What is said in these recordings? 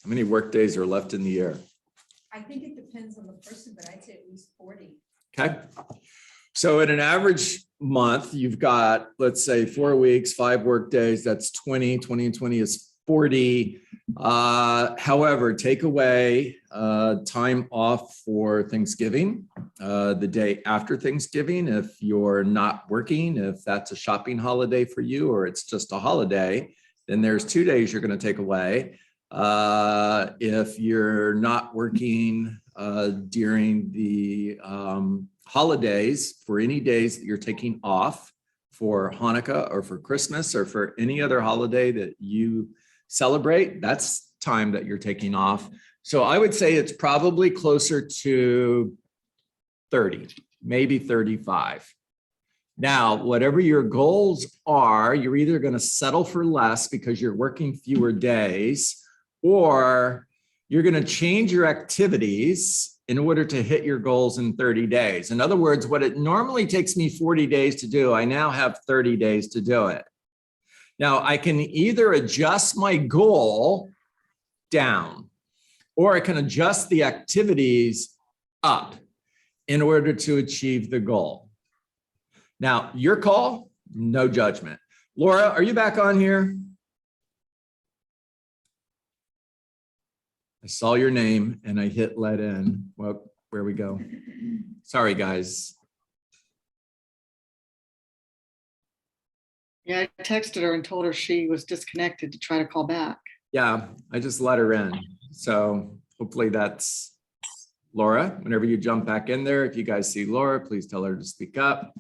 How many work days are left in the year? I think it depends on the person, but I'd say at least 40. Okay. So in an average month, you've got, let's say 4 weeks, 5 work days, that's 20, 20 and 20 is 40. However, take away time off for Thanksgiving, the day after Thanksgiving, if you're not working, if that's a shopping holiday for you, or it's just a holiday, then there's 2 days you're going to take away. If you're not working during the holidays, for any days that you're taking off for Hanukkah or for Christmas or for any other holiday that you celebrate, that's time that you're taking off. So I would say it's probably closer to 30, maybe 35. Now, whatever your goals are, you're either going to settle for less because you're working fewer days, or you're going to change your activities in order to hit your goals in 30 days. In other words, what it normally takes me 40 days to do, I now have 30 days to do it. Now, I can either adjust my goal down, or I can adjust the activities up in order to achieve the goal. Now, your call, no judgment. Laura, are you back on here? I saw your name and I hit let in. Well, where we go. Sorry, guys. Yeah, I texted her and told her she was disconnected to try to call back. Yeah, I just let her in. So hopefully that's Laura. Whenever you jump back in there, if you guys see Laura, please tell her to speak up.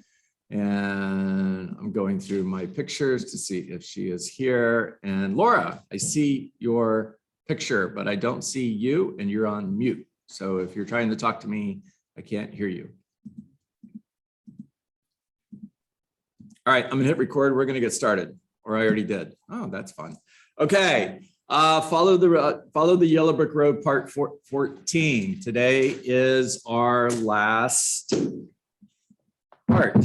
And I'm going through my pictures to see if she is here. And Laura, I see your picture, but I don't see you and you're on mute. So if you're trying to talk to me, I can't hear you. All right, I'm gonna hit record. We're gonna get started, or I already did. Oh, that's fun. Okay, follow the Yellow Brick Road part 14. Today is our last part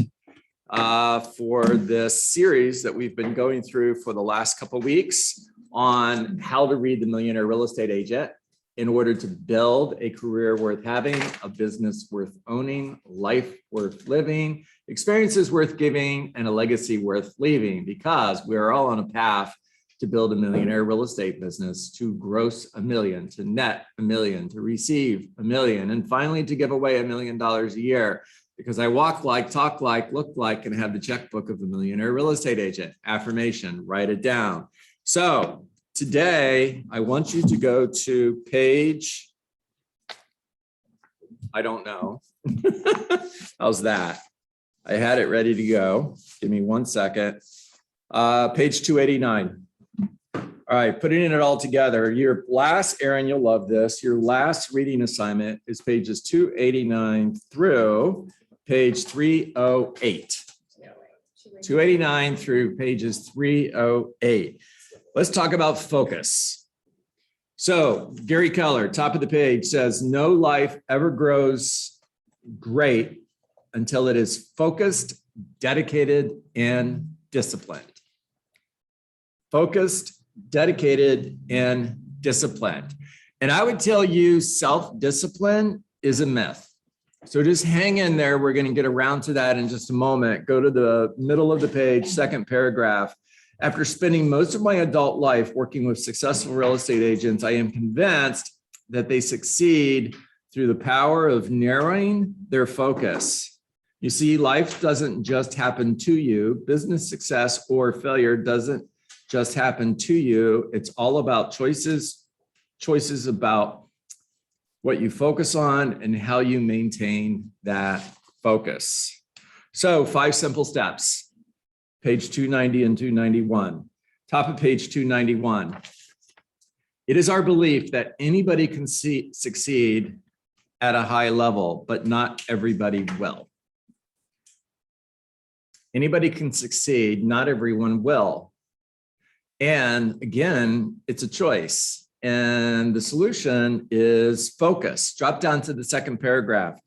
for this series that we've been going through for the last couple of weeks on how to read the Millionaire Real Estate Agent in order to build a career worth having, a business worth owning, life worth living, experiences worth giving, and a legacy worth leaving, because we are all on a path to build a millionaire real estate business, to gross $1 million, to net $1 million, to receive $1 million, and finally to give away $1 million a year. Because I walk like, talk like, look like, and have the checkbook of a millionaire real estate agent. Affirmation, write it down. So today, I want you to go to page, I don't know. How's that? I had it ready to go. Give me 1 second. Page 289. All right, putting it all together. Your last, Aaron, you'll love this. Your last reading assignment is pages 289 through page 308. 289 through pages 308. Let's talk about focus. So Gary Keller, top of the page, says, no life ever grows great until it is focused, dedicated, and disciplined. Focused, dedicated, and disciplined. And I would tell you self-discipline is a myth. So just hang in there. We're going to get around to that in just a moment. Go to the middle of the page, second paragraph. After spending most of my adult life working with successful real estate agents, I am convinced that they succeed through the power of narrowing their focus. You see, life doesn't just happen to you. Business success or failure doesn't just happen to you. It's all about choices about what you focus on and how you maintain that focus. So 5 simple steps. Page 290 and 291. Top of page 291. It is our belief that anybody can succeed at a high level, but not everybody will. Anybody can succeed, not everyone will. And again, it's a choice. And the solution is focus. Drop down to the second paragraph.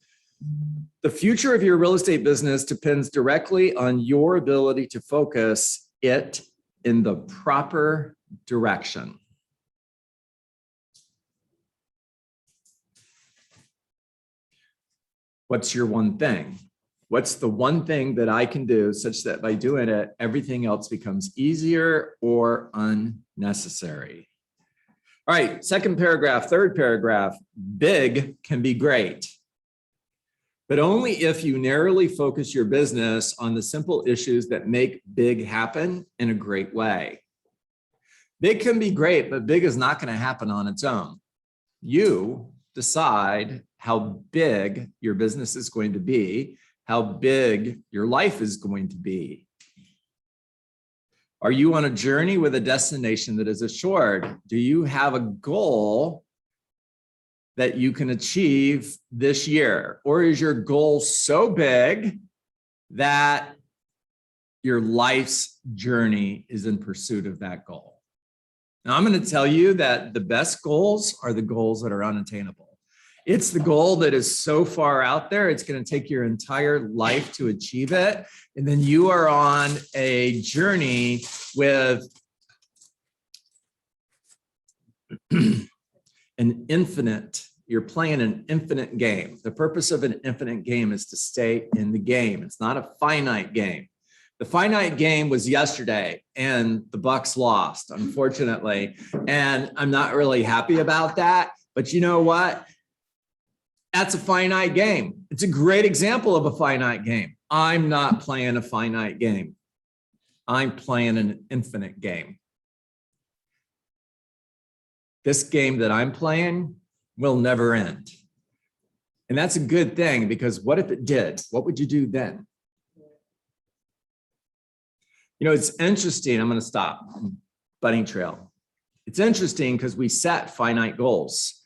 The future of your real estate business depends directly on your ability to focus it in the proper direction. What's your one thing? What's the one thing that I can do such that by doing it, everything else becomes easier or unnecessary? All right, second paragraph, third paragraph, big can be great, but only if you narrowly focus your business on the simple issues that make big happen in a great way. Big can be great, but big is not going to happen on its own. You decide how big your business is going to be, how big your life is going to be. Are you on a journey with a destination that is assured? Do you have a goal that you can achieve this year? Or is your goal so big that your life's journey is in pursuit of that goal? Now, I'm going to tell you that the best goals are the goals that are unattainable. It's the goal that is so far out there, it's going to take your entire life to achieve it. And then you are on a journey with an infinite, you're playing an infinite game. The purpose of an infinite game is to stay in the game. It's not a finite game. The finite game was yesterday and the Bucks lost, unfortunately. And I'm not really happy about that. But you know what? That's a finite game. It's a great example of a finite game. I'm not playing a finite game. I'm playing an infinite game. This game that I'm playing will never end. And that's a good thing, because what if it did? What would you do then? You know, it's interesting. I'm going to stop. Bunny trail. It's interesting because we set finite goals.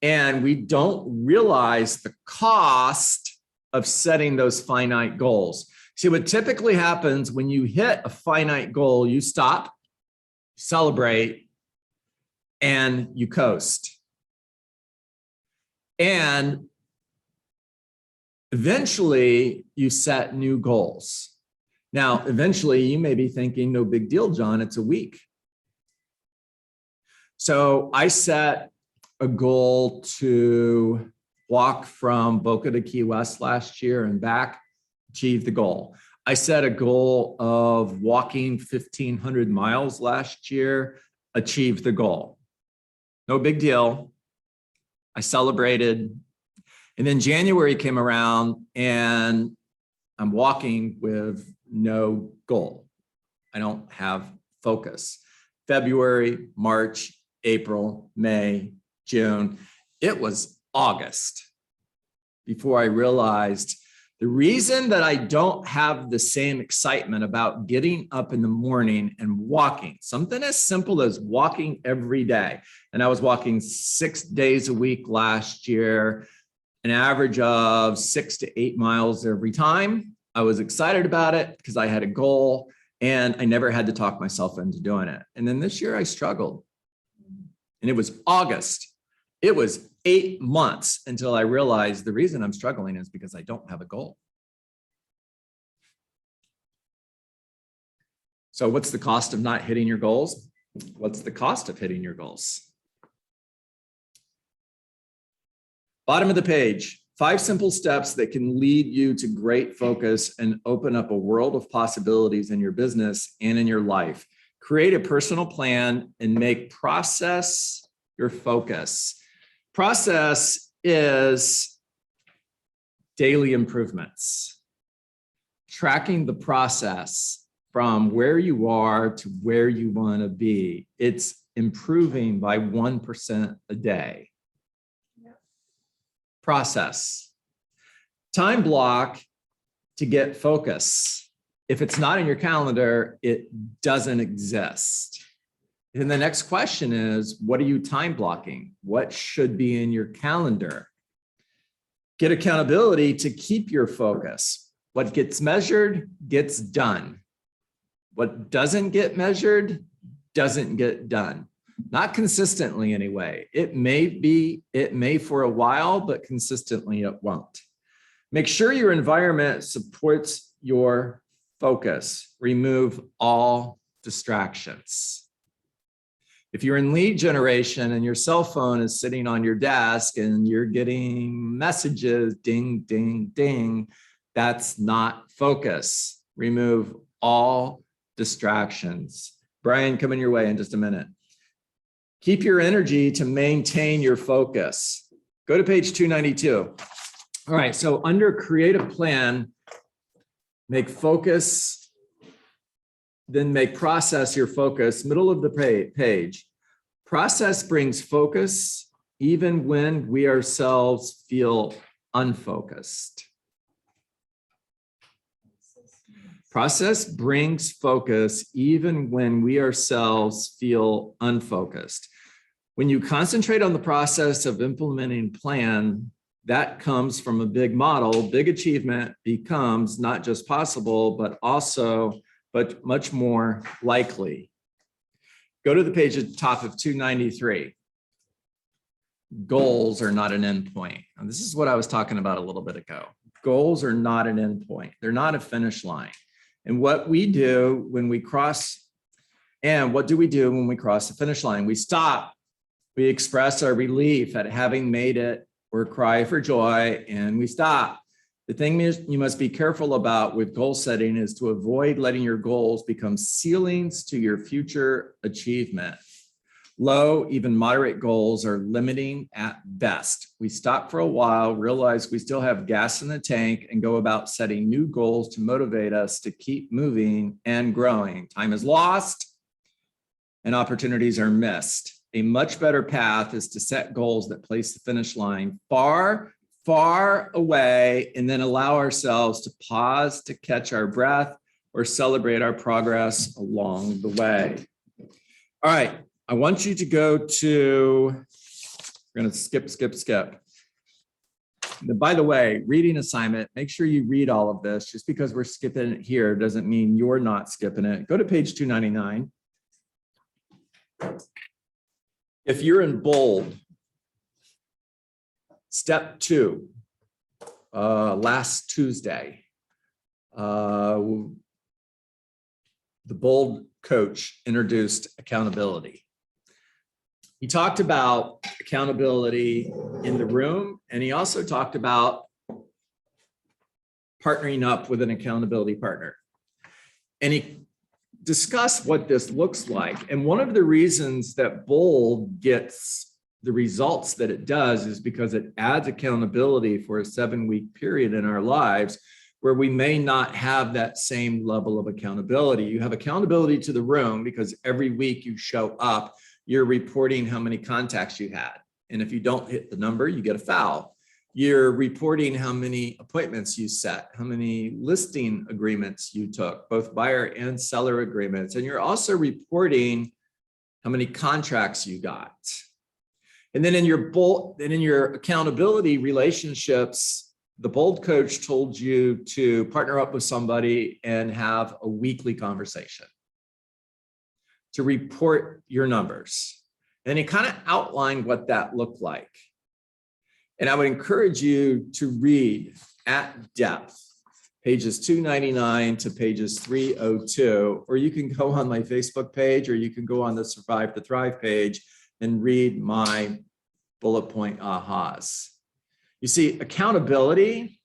And we don't realize the cost of setting those finite goals. See, what typically happens when you hit a finite goal, you stop, celebrate, and you coast. And eventually you set new goals. Now, eventually you may be thinking, no big deal, John, it's a week. So I set a goal to walk from Boca to Key West last year and back, achieve the goal. I set a goal of walking 1,500 miles last year, achieve the goal. No big deal. I celebrated. And then January came around and I'm walking with no goal. I don't have focus. February, March, April, May, June. It was August before I realized the reason that I don't have the same excitement about getting up in the morning and walking, something as simple as walking every day. And I was walking 6 days a week last year, an average of 6 to 8 miles every time. I was excited about it because I had a goal and I never had to talk myself into doing it. And then this year I struggled. And it was August. It was 8 months until I realized the reason I'm struggling is because I don't have a goal. So what's the cost of not hitting your goals? What's the cost of hitting your goals? Bottom of the page, 5 simple steps that can lead you to great focus and open up a world of possibilities in your business and in your life. Create a personal plan and make process your focus. Process is daily improvements. Tracking the process from where you are to where you want to be. It's improving by 1% a day. Yep. Process. Time block to get focus. If it's not in your calendar, it doesn't exist. And the next question is, what are you time blocking? What should be in your calendar? Get accountability to keep your focus. What gets measured gets done. What doesn't get measured doesn't get done. Not consistently anyway. It may for a while, but consistently it won't. Make sure your environment supports your focus. Remove all distractions. If you're in lead generation and your cell phone is sitting on your desk and you're getting messages, ding, ding, ding, that's not focus. Remove all distractions. Brian, coming your way in just a minute. Keep your energy to maintain your focus. Go to page 292. All right, so under creative plan, make focus, then make process your focus, middle of the page. Process brings focus even when we ourselves feel unfocused. Process brings focus even when we ourselves feel unfocused. When you concentrate on the process of implementing plan, that comes from a big model, big achievement becomes not just possible, but much more likely. Go to the page at the top of 293. Goals are not an endpoint. And this is what I was talking about a little bit ago. Goals are not an endpoint. They're not a finish line. And what we do when we cross, and what do we do when we cross the finish line? We stop, we express our relief at having made it, or cry for joy, and we stop. The thing you must be careful about with goal setting is to avoid letting your goals become ceilings to your future achievement. Low, even moderate goals are limiting at best. We stop for a while, realize we still have gas in the tank, and go about setting new goals to motivate us to keep moving and growing. Time is lost and opportunities are missed. A much better path is to set goals that place the finish line far, far away, and then allow ourselves to pause to catch our breath or celebrate our progress along the way. All right, I want you to go to, we're gonna skip. By the way, reading assignment, make sure you read all of this. Just because we're skipping it here doesn't mean you're not skipping it. Go to page 299. If you're in bold, step 2, last Tuesday, the bold coach introduced accountability. He talked about accountability in the room, and he also talked about partnering up with an accountability partner. And he discuss what this looks like. And one of the reasons that bold gets the results that it does is because it adds accountability for a 7-week period in our lives where we may not have that same level of accountability. You have accountability to the room because every week you show up, you're reporting how many contacts you had. And if you don't hit the number, you get a foul. You're reporting how many appointments you set, how many listing agreements you took, both buyer and seller agreements. And you're also reporting how many contracts you got. And then in your accountability relationships, the bold coach told you to partner up with somebody and have a weekly conversation to report your numbers. And he kind of outlined what that looked like. And I would encourage you to read at depth, pages 299 to pages 302, or you can go on my Facebook page, or you can go on the Survive to Thrive page and read my bullet point ahas. You see, accountability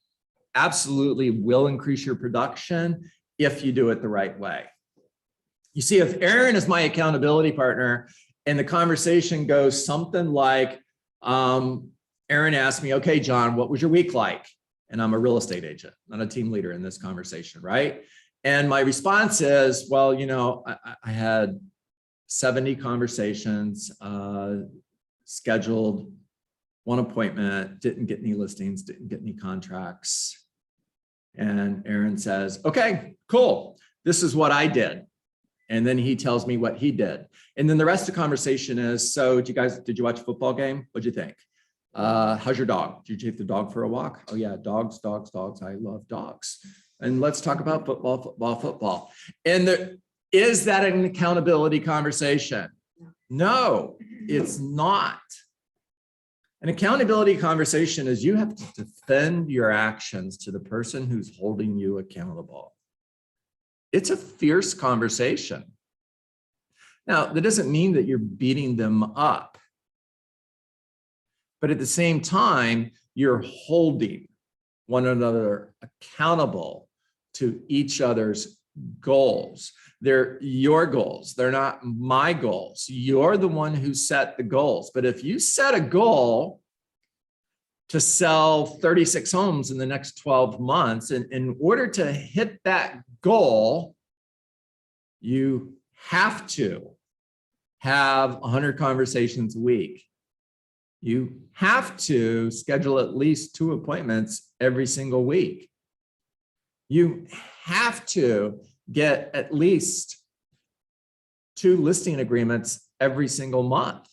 absolutely will increase your production if you do it the right way. You see, if Aaron is my accountability partner and the conversation goes something like, Aaron asked me, okay, John, what was your week like? And I'm a real estate agent, not a team leader in this conversation, right? And my response is, well, you know, I had 70 conversations, scheduled 1 appointment, didn't get any listings, didn't get any contracts. And Aaron says, okay, cool. This is what I did. And then he tells me what he did. And then the rest of the conversation is, so did you watch a football game? What'd you think? How's your dog? Did you take the dog for a walk? Oh yeah, dogs. I love dogs. And let's talk about football. And is that an accountability conversation? No, it's not. An accountability conversation is you have to defend your actions to the person who's holding you accountable. It's a fierce conversation. Now, that doesn't mean that you're beating them up. But at the same time, you're holding one another accountable to each other's goals. They're your goals. They're not my goals. You're the one who set the goals. But if you set a goal to sell 36 homes in the next 12 months, and in order to hit that goal, you have to have 100 conversations a week. You have to schedule at least 2 appointments every single week. You have to get at least 2 listing agreements every single month.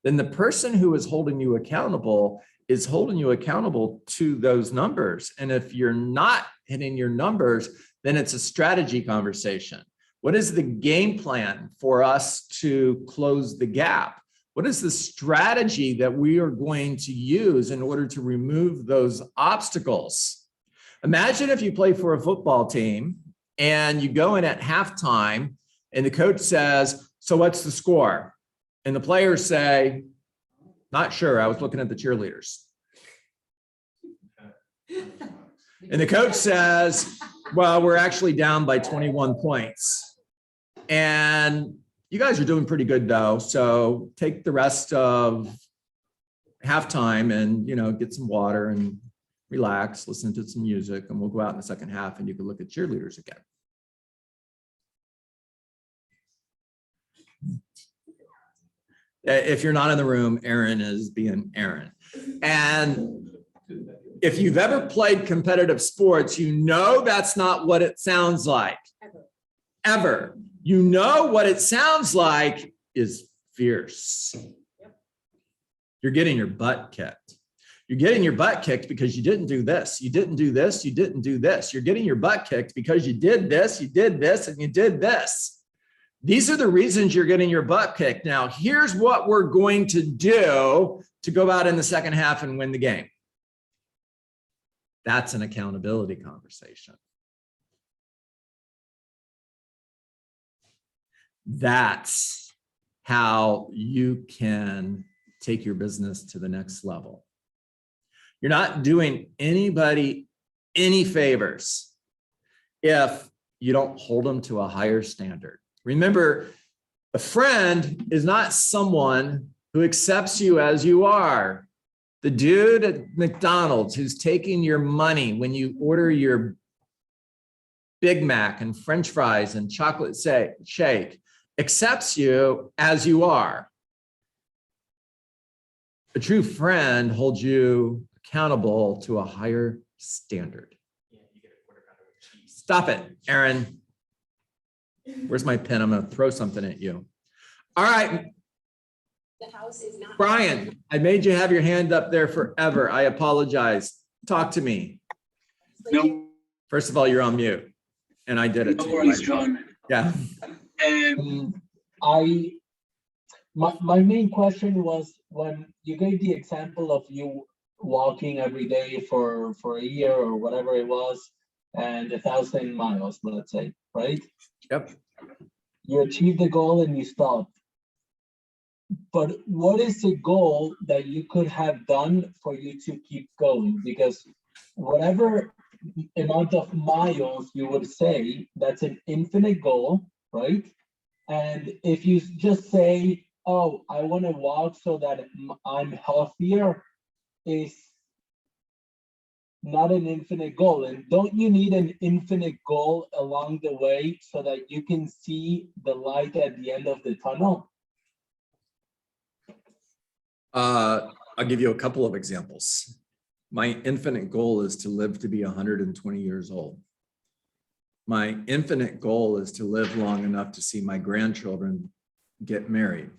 Then the person who is holding you accountable is holding you accountable to those numbers. And if you're not hitting your numbers, then it's a strategy conversation. What is the game plan for us to close the gap? What is the strategy that we are going to use in order to remove those obstacles? Imagine if you play for a football team and you go in at halftime and the coach says, "So what's the score?" And the players say, "Not sure, I was looking at the cheerleaders." And the coach says, "Well, we're actually down by 21 points. And you guys are doing pretty good though. So take the rest of halftime and, get some water and relax, listen to some music, and we'll go out in the second half and you can look at cheerleaders again." If you're not in the room, Aaron is being Aaron. And if you've ever played competitive sports, you know that's not what it sounds like. Ever. You know what it sounds like is fierce. You're getting your butt kicked. You're getting your butt kicked because you didn't do this. You didn't do this. You didn't do this. You're getting your butt kicked because you did this, and you did this. These are the reasons you're getting your butt kicked. Now, here's what we're going to do to go out in the second half and win the game. That's an accountability conversation. That's how you can take your business to the next level. You're not doing anybody any favors if you don't hold them to a higher standard. Remember, a friend is not someone who accepts you as you are. The dude at McDonald's who's taking your money when you order your Big Mac and French fries and chocolate shake accepts you as you are. A true friend holds you accountable to a higher standard. Stop it, Aaron. Where's my pen? I'm going to throw something at you. All right. The house is not. Brian, I made you have your hand up there forever. I apologize. Talk to me. No, First of all, you're on mute. And I did it. no too. worries, John. Yeah. My main question was when you gave the example of you walking every day for a year or whatever it was, and 1,000 miles, let's say, right? Yep. You achieved the goal and you stopped. But what is the goal that you could have done for you to keep going? Because whatever amount of miles you would say, that's an infinite goal, right? And if you just say, "Oh, I want to walk so that I'm healthier," is not an infinite goal. And don't you need an infinite goal along the way so that you can see the light at the end of the tunnel? I'll give you a couple of examples. My infinite goal is to live to be 120 years old. My infinite goal is to live long enough to see my grandchildren get married.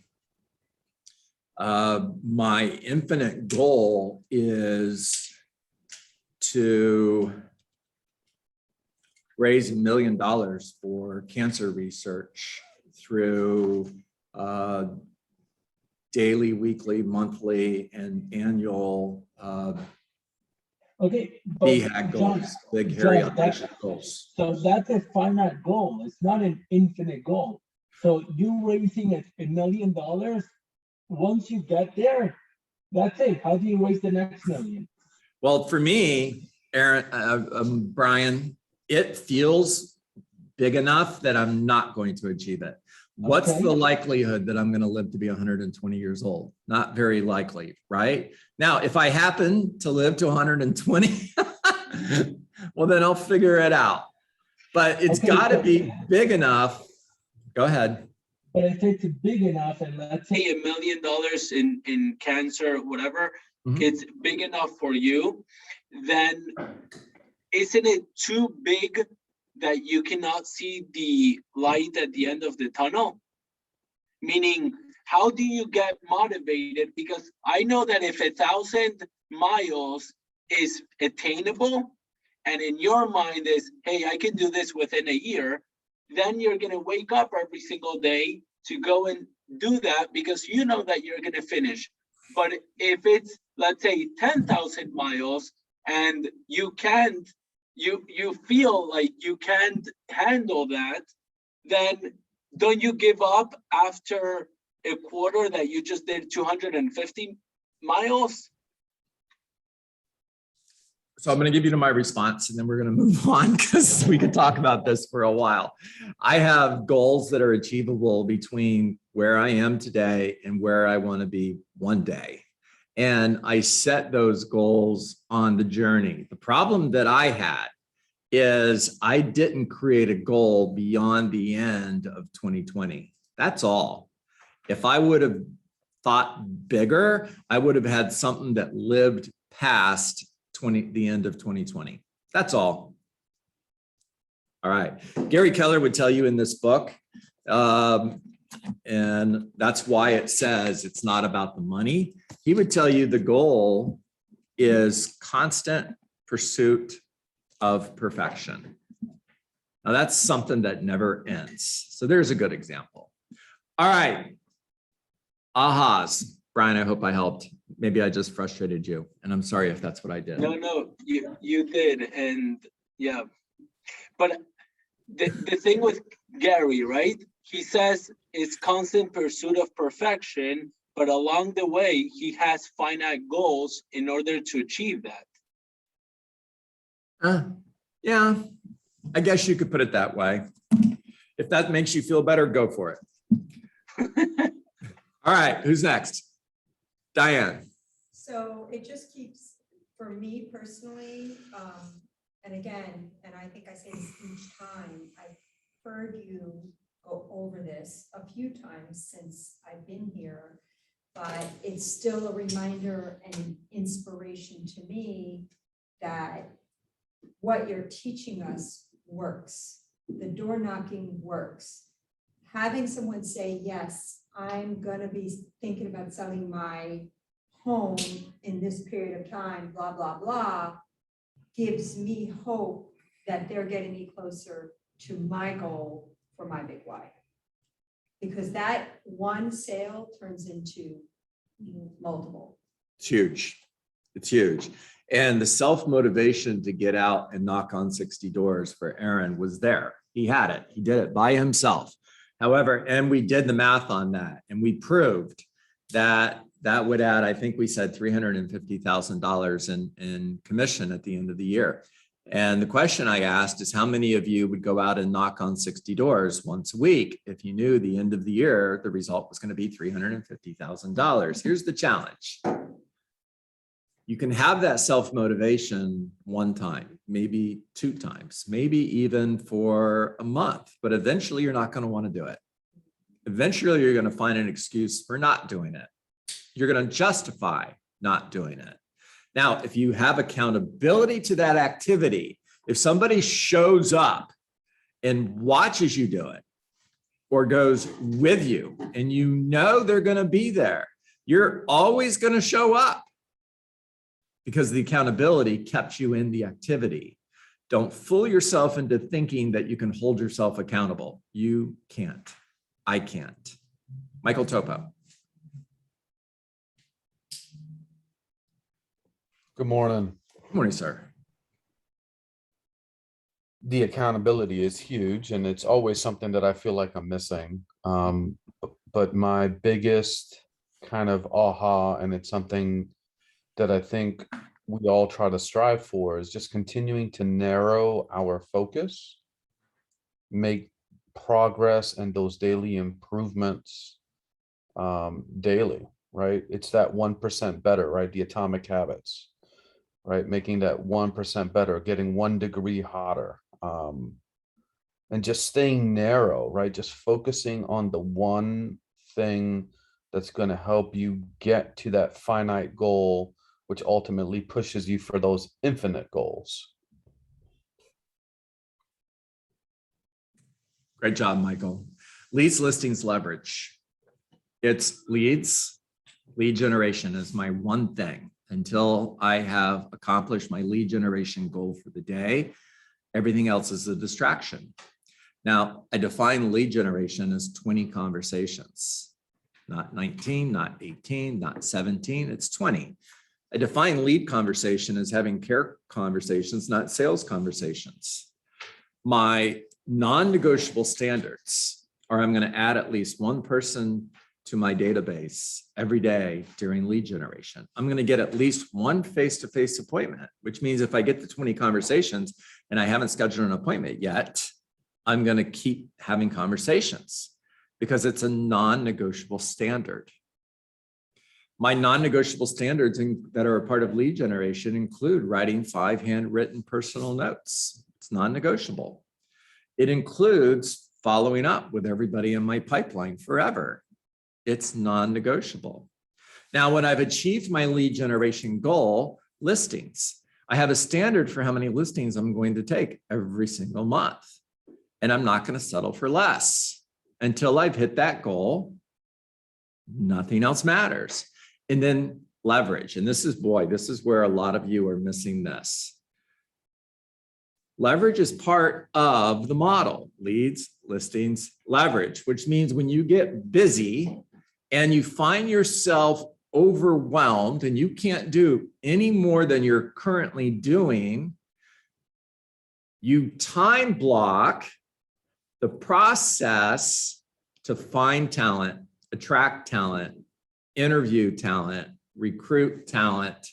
My infinite goal is to raise $1 million for cancer research through daily, weekly, monthly, and annual Okay, but BHAG John, goals, big, hairy, John, ambitious goals. so that's a finite goal. It's not an infinite goal. So you raising $1 million, once you get there, that's it. How do you raise the next million? Well, for me, Aaron, Brian, it feels big enough that I'm not going to achieve it. What's Okay. the likelihood that I'm going to live to be 120 years old? Not very likely, right? Now, if I happen to live to 120, well, then I'll figure it out. But it's Okay, got to but- be big enough. Go ahead. But if it's big enough, and let's say $1 million in cancer, whatever, Mhm. it's big enough for you, then isn't it too big that you cannot see the light at the end of the tunnel? Meaning, how do you get motivated? Because I know that if 1,000 miles is attainable, and in your mind is, hey, I can do this within a year, then you're gonna wake up every single day to go and do that because you know that you're gonna finish. But if it's, let's say, 10,000 miles and you can't, you feel like you can't handle that, then don't you give up after a quarter that you just did 250 miles? So I'm going to give you my response and then we're going to move on because we could talk about this for a while. I have goals that are achievable between where I am today and where I want to be one day. And I set those goals on the journey. The problem that I had is I didn't create a goal beyond the end of 2020. That's all. If I would have thought bigger, I would have had something that lived past the end of 2020. That's all. All right. Gary Keller would tell you in this book, and that's why it says it's not about the money. He would tell you the goal is constant pursuit of perfection. Now that's something that never ends. So there's a good example. All right. Ahas. Brian, I hope I helped. Maybe I just frustrated you, and I'm sorry if that's what I did. No, you did, and yeah. But the thing with Gary, right? He says it's constant pursuit of perfection, but along the way, he has finite goals in order to achieve that. Yeah, I guess you could put it that way. If that makes you feel better, go for it. All right, who's next? Diane. So it just keeps, for me personally, and again, and I think I say this each time, I've heard you go over this a few times since I've been here, but it's still a reminder and inspiration to me that what you're teaching us works. The door knocking works. Having someone say, yes, I'm gonna be thinking about selling my home in this period of time, blah, blah, blah, gives me hope that they're getting me closer to my goal for my big why. Because that one sale turns into multiple. It's huge. It's huge. And the self-motivation to get out and knock on 60 doors for Aaron was there. He had it. He did it by himself. However, and we did the math on that, and we proved that that would add, I think we said $350,000 in commission at the end of the year. And the question I asked is how many of you would go out and knock on 60 doors once a week if you knew the end of the year, the result was going to be $350,000. Here's the challenge. You can have that self-motivation one time, maybe two times, maybe even for a month, but eventually you're not going to want to do it. Eventually you're going to find an excuse for not doing it. You're going to justify not doing it. Now, if you have accountability to that activity, if somebody shows up and watches you do it or goes with you and you know they're going to be there, you're always going to show up because the accountability kept you in the activity. Don't fool yourself into thinking that you can hold yourself accountable. You can't. I can't. Michael Topo. Good morning. Good morning, sir. The accountability is huge, and it's always something that I feel like I'm missing. But my biggest kind of aha, and it's something that I think we all try to strive for, is just continuing to narrow our focus, make progress and those daily improvements daily, right? It's that 1% better, right? The atomic habits, right? Making that 1% better, getting 1 degree hotter, and just staying narrow, right? Just focusing on the one thing that's going to help you get to that finite goal, which ultimately pushes you for those infinite goals. Great job, Michael. Leads, listings, leverage. It's leads, lead generation is my one thing. Until I have accomplished my lead generation goal for the day, everything else is a distraction. Now, I define lead generation as 20 conversations, not 19, not 18, not 17, it's 20. I define lead conversation as having care conversations, not sales conversations. My non-negotiable standards are I'm going to add at least one person to my database every day during lead generation. I'm going to get at least one face-to-face appointment, which means if I get to 20 conversations and I haven't scheduled an appointment yet, I'm going to keep having conversations because it's a non-negotiable standard. My non-negotiable standards that are a part of lead generation include writing 5 handwritten personal notes. It's non-negotiable. It includes following up with everybody in my pipeline forever. It's non-negotiable. Now, when I've achieved my lead generation goal, listings, I have a standard for how many listings I'm going to take every single month. And I'm not going to settle for less until I've hit that goal. Nothing else matters. And then leverage. And this is where a lot of you are missing this. Leverage is part of the model, leads, listings, leverage, which means when you get busy and you find yourself overwhelmed and you can't do any more than you're currently doing, you time block the process to find talent, attract talent, interview talent, recruit talent,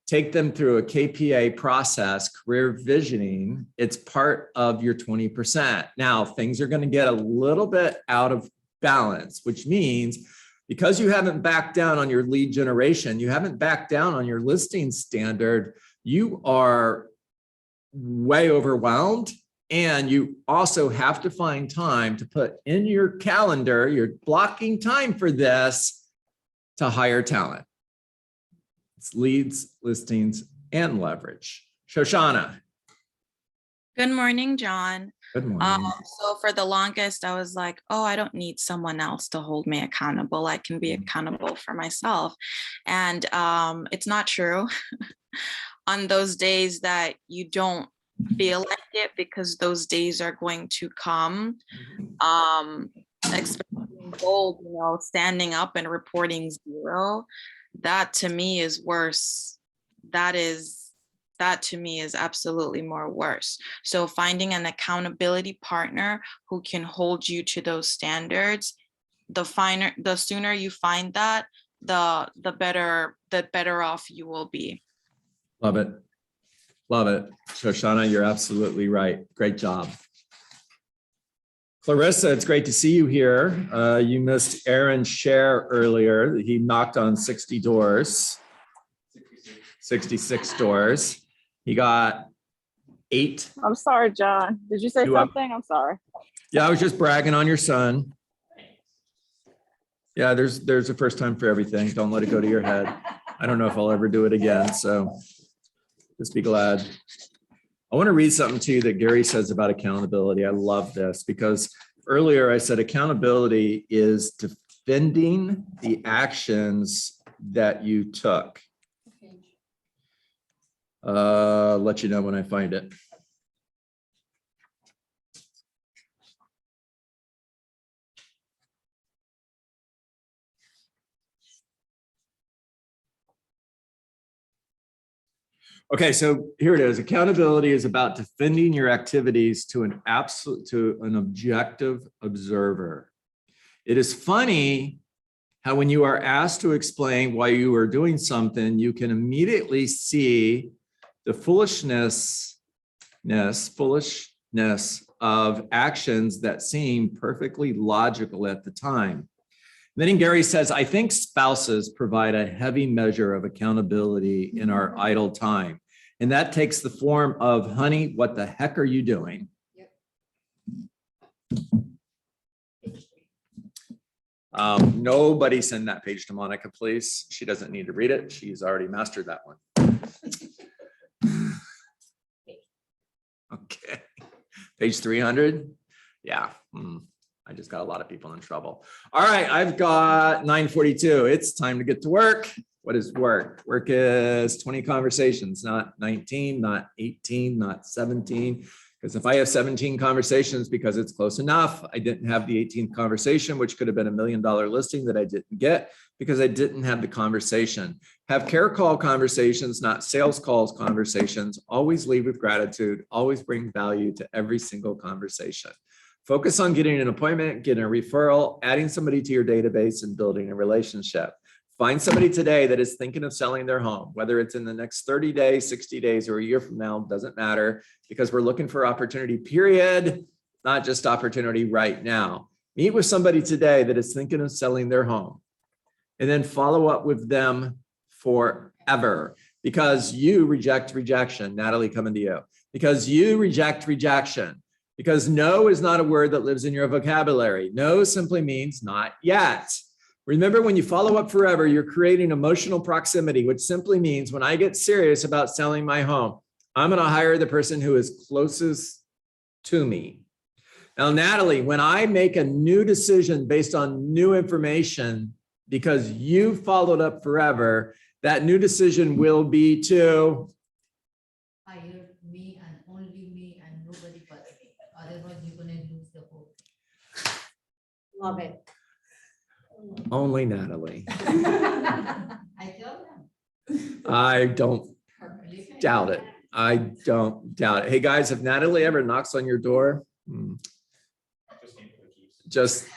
take them through a KPA process, career visioning. It's part of your 20%. Now, things are going to get a little bit out of balance, which means because you haven't backed down on your lead generation, you haven't backed down on your listing standard, you are way overwhelmed. And you also have to find time to put in your calendar, you're blocking time for this, to hire talent. It's leads, listings, and leverage. Shoshana. Good morning, John. Good morning. So for the longest, I was like, oh, I don't need someone else to hold me accountable. I can be accountable for myself. And it's not true. On those days that you don't feel like it, because those days are going to come, expecting gold, standing up and reporting 0, that to me is worse. That to me is absolutely more worse. So finding an accountability partner who can hold you to those standards, the sooner you find that, the better off you will be. Love it. Love it. Shoshana, you're absolutely right. Great job. Clarissa, it's great to see you here. You missed Aaron's share earlier. He knocked on 60 doors, 66 doors. He got 8. I'm sorry, John. Did you say something? I'm sorry. Yeah, I was just bragging on your son. Yeah, there's a first time for everything. Don't let it go to your head. I don't know if I'll ever do it again, so just be glad. I want to read something to you that Gary says about accountability. I love this because earlier I said accountability is defending the actions that you took. Let you know when I find it. Okay, so here it is. Accountability is about defending your activities to an objective observer. It is funny how when you are asked to explain why you are doing something, you can immediately see the foolishness of actions that seem perfectly logical at the time. Then Gary says, I think spouses provide a heavy measure of accountability in our idle time. And that takes the form of, honey, what the heck are you doing? Nobody send that page to Monica, please. She doesn't need to read it. She's already mastered that one. Okay. Page 300. Yeah. I just got a lot of people in trouble. All right. I've got 9:42. It's time to get to work. What is work? Work is 20 conversations, not 19, not 18, not 17. Because if I have 17 conversations because it's close enough, I didn't have the 18th conversation, which could have been $1 million listing that I didn't get because I didn't have the conversation. Have care call conversations, not sales calls conversations. Always lead with gratitude. Always bring value to every single conversation. Focus on getting an appointment, getting a referral, adding somebody to your database, and building a relationship. Find somebody today that is thinking of selling their home, whether it's in the next 30 days, 60 days, or a year from now, doesn't matter, because we're looking for opportunity, period, not just opportunity right now. Meet with somebody today that is thinking of selling their home, and then follow up with them forever, because you reject rejection. Natalie, coming to you. Because you reject rejection. Because no is not a word that lives in your vocabulary. No simply means not yet. Remember, when you follow up forever, you're creating emotional proximity, which simply means when I get serious about selling my home, I'm going to hire the person who is closest to me. Now, Natalie, when I make a new decision based on new information, because you followed up forever, that new decision will be to hire me and only me and nobody but me. Otherwise, you're going to lose the whole. Love it. only Natalie. I tell them. I don't Listen, doubt it. I don't doubt it. Hey, guys, if Natalie ever knocks on your door, just